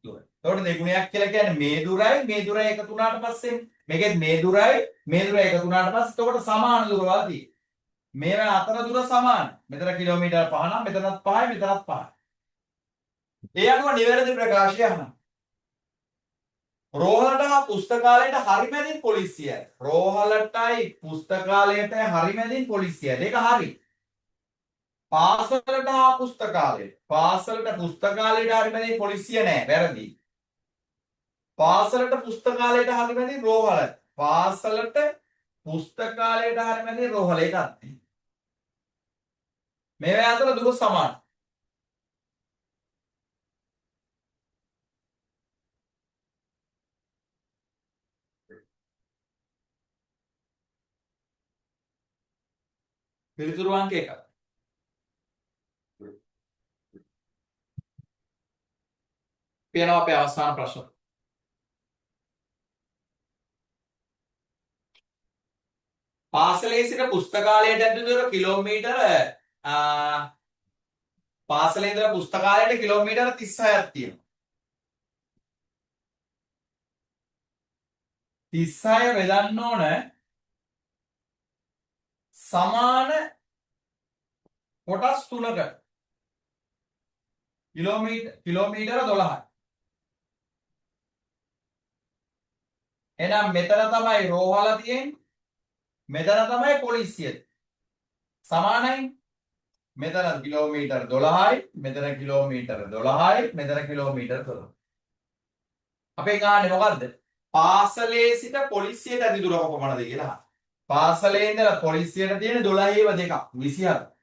දුර. එතකොට දෙගුණයක් කියලා කියන්නේ මේ දුරයි එකතු වුණාට පස්සේ මේකෙත් මේ දුරයි එකතු වුණාට පස්සේ එතකොට සමාන දුර වාදී. මේවා අතර දුර සමාන. මෙතන කිලෝමීටර් 5 නම් මෙතනත් 5යි මෙතනත් 5යි. ඒ අනුව නිවැරදි ප්‍රකාශය අහනවා. රෝහලට හා පුස්තකාලයට හරි මැදින් පොලිසියයි. රෝහලටයි පුස්තකාලයටයි හරි මැදින් පොලිසියයි. දෙක හරි. පාසලට හා පුස්තකාලයට. පාසලට පුස්තකාලයට හරි මැදින් පොලිසිය නෑ. වැරදි. පාසලට පුස්තකාලයට හරි මැදින් රෝහල. පාසලට පුස්තකාලයට හරි මැදින් රෝහල එකක් තියෙනවා. මේවා අතර දුර සමානයි. පිළිතුරු අංක 1. යනවා අපේ අවසාන ප්‍රශ්න. පාසලේ සිට පුස්තකාලයට ඇතුළු දුර කිලෝමීටර පාසලේ ඉඳලා පුස්තකාලයට කිලෝමීටර 36ක් තියෙනවා. 36 බෙදන්න ඕන සමාන කොටස් තුනක කිලෝමීටර 12යි. එහෙනම් මෙතන තමයි රෝහල තියෙන්නේ. මෙතන තමයි පොලිසිය. සමානයි. මෙතන කිලෝමීටර 12යි, මෙතන කිලෝමීටර 12යි, මෙතන කිලෝමීටර 12යි. අපේ ගානේ මොකද්ද? පාසලේ සිට පොලිසියට ඇති දුර කොපමණද කියලා. පාසලේ ඉඳලා පොලිසියට තියෙන 12 2 24.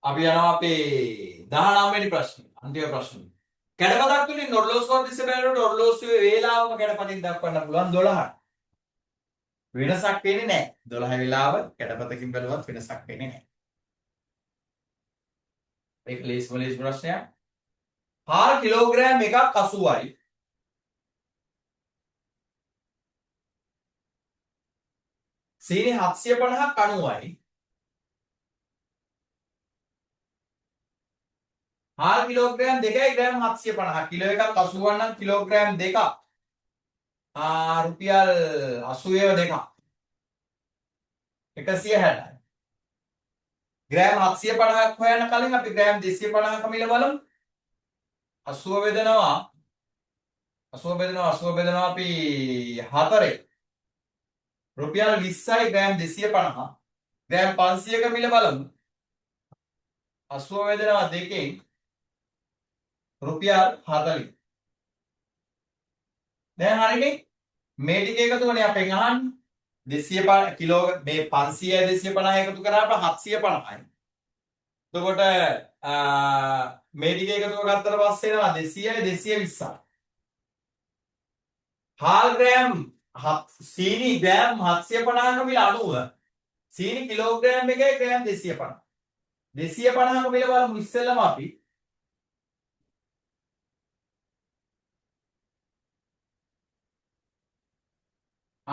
අපි යනවා අපේ 19 වෙනි ප්‍රශ්නේ. අන්තිම ප්‍රශ්නේ. කැඩපතක් තුලින් ඔරලෝසුව දිස බැලුවොත් ඔරලෝසුවේ වේලාවම කැඩපතින් දක්වන්න පුළුවන් 12ක්. වෙනසක් වෙන්නේ නැහැ. 12 වෙලාව කැඩපතකින් බැලුවත් වෙනසක් වෙන්නේ නැහැ. ඒක ලේසි ප්‍රශ්නයක්. 4 කිලෝග්‍රෑම් එකක් 80යි. සීනි 750ක් 90යි. 4 කිලෝග්‍රෑම් 2යි ග්‍රෑම් 750. කිලෝ එකක් 80 නම් කිලෝග්‍රෑම් 2ක් රුපියල් 82 160යි. ග්‍රෑම් 750ක් හොයන්න කලින් අපි ග්‍රෑම් 250ක මිල බලමු. 80 බෙදනවා අපි 4 රුපියල් 20යි ග්‍රෑම් 250. ග්‍රෑම් 500ක මිල බලමු. 80 බෙදනවා 2කින් රුපියල් 40. දැන් හරිනේ මේ ටික එකතුවනේ අපෙන් අහන්නේ 250 කිලෝ මේ 500 250 එකතු කරාම 750යි. එතකොට මේ ටික එකතුව ගත්තට පස්සේ එනවා 200යි 220යි. හාල් ග්‍රෑම් සීනි ග්‍රෑම් 750ක මිල 90. සීනි කිලෝග්‍රෑම් එකේ ග්‍රෑම් 250. 250ක මිල බලමු ඉස්සෙල්ලම අපි.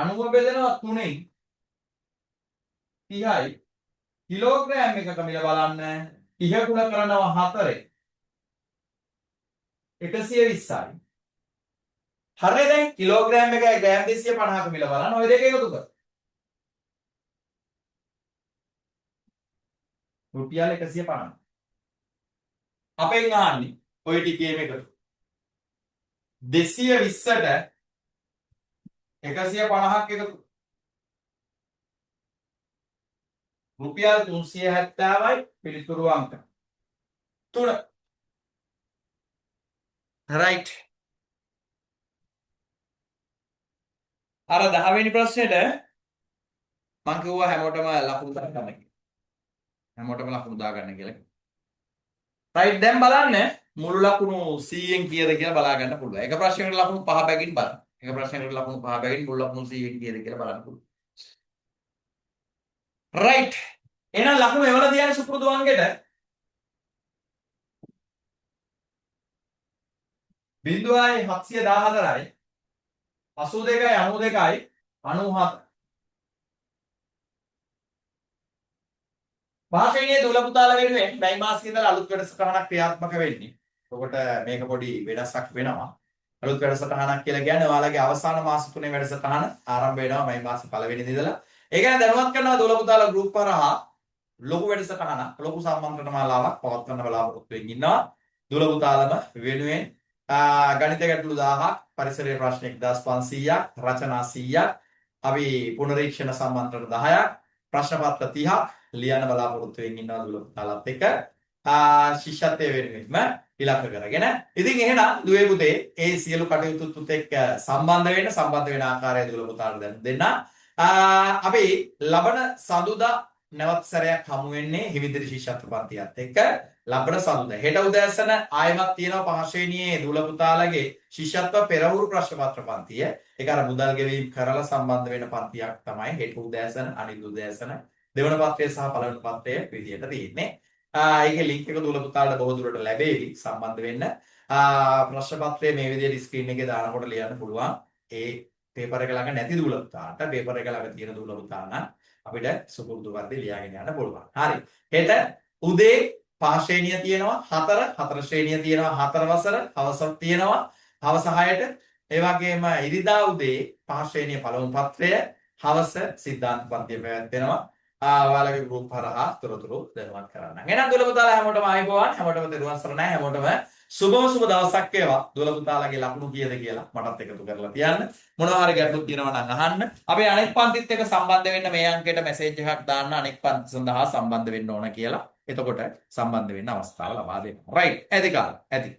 අනුව බෙදෙනවා 3න් 30යි. කිලෝග්‍රෑම් එකක මිල බලන්න 30 ගුණ කරනවා 4ෙන් 120යි. හරිද? දැන් කිලෝග්‍රෑම් එකයි ග්‍රෑම් 250ක මිල බලන්න ඔය දෙක එකතු කර. රුපියල් 150. අපෙන් අහන්නේ ඔය ටිකේම එකතු. 220ට 150ක් එකතු. රුපියල් 370යි පිළිතුරු අංක 3. right. අර 10 වෙනි ප්‍රශ්නෙට මම කිව්වා හැමෝටම ලකුණු දාගන්න කියලා. හැමෝටම ලකුණු දාගන්න කියලා. right දැන් බලන්න මුළු ලකුණු 100න් කීයද කියලා බලා ගන්න පුළුවන්. එක ප්‍රශ්නයකට ලකුණු 5 බැගින් බලන්න. එක ප්‍රශ්නයකට ලකුණු 5 බැගින් මුළු ලකුණු 100න් කීයද කියලා බලන්න පුළුවන්. right. එහෙනම් ලකුණු එවල තියන්නේ සුපුරුදු අංකෙට 0.714යි 82යි 92යි 97. භාෂණයේ දුල පුතාලා වෙනුවෙන් බැං මාසිකේ ඉඳලා අලුත් වැඩසටහනක් ක්‍රියාත්මක වෙන්නේ. එතකොට මේක පොඩි වෙනසක් වෙනවා. අලුත් වැඩසටහනක් කියලා කියන්නේ ඔයාලගේ අවසාන මාස 3 වැඩසටහන ආරම්භ වෙනවා මයි මාසේ පළවෙනිද ඉඳලා. ඒ කියන්නේ දැනුවත් කරනවා දුල පුතාලා ගෲප් හරහා ලොකු වැඩසටහනක් ලොකු සම්මන්ත්‍රණ මාලාවක් පවත්වන්න බලාපොරොත්තු වෙමින් ඉන්නවා. දුල පුතාලම වෙනුවෙන් ගණිත ගැටලු 1000ක් පරිසරයේ ප්‍රශ්න 1500ක් රචනා 100ක් අපි පුනරීක්ෂණ සම්මන්ත්‍රණ 10ක් ප්‍රශ්න පත්‍ර 30ක් ලියන්න බලාපොරොත්තු වෙමින් ඉන්නවා දුල පුතාලත් එක්ක ශිෂ්‍යත්වයේ වෙනුවෙන්ම ඉලක්ක කරගෙන. ඉතින් එහෙනම් දුවේ පුතේ ඒ සියලු කටයුතුත් එක්ක සම්බන්ධ වෙන ආකාරය දුල පුතාලට දැන් දෙන්න. අපි ලබන සඳුදා නැවත සැරයක් හමු වෙන්නේ හිමිදිරි ශිෂ්‍යත්ව පන්තියත් එක්ක ලබන සඳුදා. හෙට උදෑසන ආයමත් තියෙනවා 5 ශ්‍රේණියේ දූල පුතාලගේ ශිෂ්‍යත්ව පෙරහුරු ප්‍රශ්න පත්‍ර පන්තිය. ඒක අර මුදල් ගෙවීම කරලා සම්බන්ධ වෙන පන්තියක් තමයි හෙට උදෑසන අනිත් උදෑසන දෙවන පත්‍රය සහ පළවෙනි පත්‍රය විදියට තියෙන්නේ. ඒකේ ලින්ක් එක දූල පුතාලට බොහෝ දුරට ලැබෙවි සම්බන්ධ වෙන්න. ප්‍රශ්න පත්‍රය මේ විදියට ස්ක්‍රීන් එකේ දානකොට ලියන්න පුළුවන්. ඒ පේපර් එක ළඟ නැති දූල පුතාලට පේපර් එක ළඟ තියෙන දූල පුතාල නම් අපිට සුපුරුදු වර්ධේ ලියාගෙන යන්න පුළුවන්. හරි. හෙට උදේ 5 ශ්‍රේණිය තියෙනවා 4 ශ්‍රේණිය තියෙනවා 4 වසර හවසක් තියෙනවා හවස 6ට. ඒ වගේම ඉරිදා උදේ 5 ශ්‍රේණිය පළමු පත්‍රය හවස සිද්ධාන්ත පන්තිය පැවැත්වෙනවා. ඔයාලගේ ගෲප් හරහා තොරතුරු දැනුවත් කරන්න. එහෙනම් දොළ පුතාලා හැමෝටම ආයිබෝවන්. හැමෝටම දරුවන් සරණයි. හැමෝටම සුබම සුබ දවසක් වේවා. දොළ පුතාලාගේ ලකුණු කීයද කියලා මටත් එකතු කරලා තියන්න. මොනවා හරි ගැටලුවක් තියෙනවා නම් අහන්න. අපේ අනෙක් පන්තිත් එක්ක සම්බන්ධ වෙන්න මේ අංකයට මැසේජ් එකක් දාන්න අනෙක් පන්ති සඳහා සම්බන්ධ වෙන්න ඕන කියලා. එතකොට සම්බන්ධ වෙන්න අවස්ථාව ලබා දෙන්න. රයිට්. ඇති කාලේ. ඇති.